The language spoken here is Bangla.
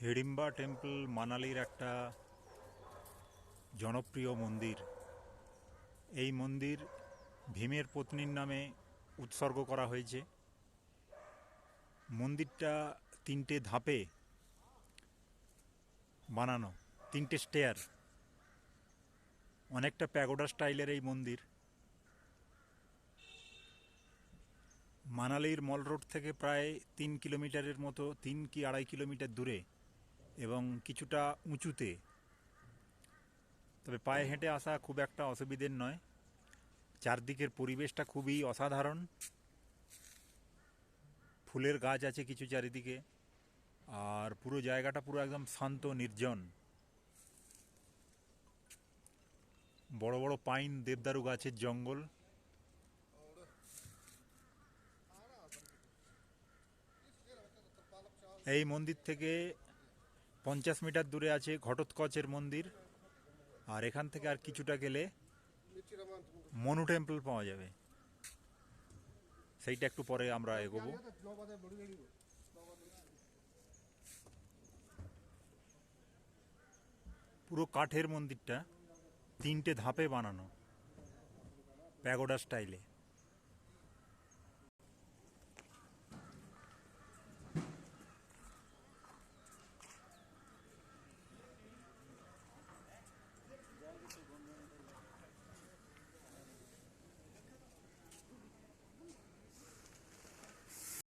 হিড়িম্বা টেম্পল মানালির একটা জনপ্রিয় মন্দির। এই মন্দির ভীমের পত্নীর নামে উৎসর্গ করা হয়েছে। মন্দিরটা তিনটে ধাপে বানানো, তিনটে স্টেয়ার, অনেকটা প্যাগোডা স্টাইলের এই মন্দির। মানালির মল রোড থেকে প্রায় 3 কিলোমিটারের মতো, 3 কি 2.5 কিলোমিটার দূরে এবং কিছুটা উঁচুতে। তবে পায়ে হেঁটে আসা খুব একটা অসুবিধের নয়। চারদিকের পরিবেশটা খুবই অসাধারণ। ফুলের গাছ আছে কিছু চারিদিকে, আর পুরো জায়গাটা পুরো একদম শান্ত নির্জন। বড় বড় পাইন দেবদারু গাছের জঙ্গল। এই মন্দির থেকে 50 মিটার দূরে আছে ঘটোৎকচের মন্দির, আর এখান থেকে আর কিছুটা গেলে মনু টেম্পল পাওয়া যাবে। সেইটা একটু পরে আমরা এগোবো। পুরো কাঠের মন্দিরটা, তিনটে ধাপে বানানো প্যাগোডা স্টাইলে।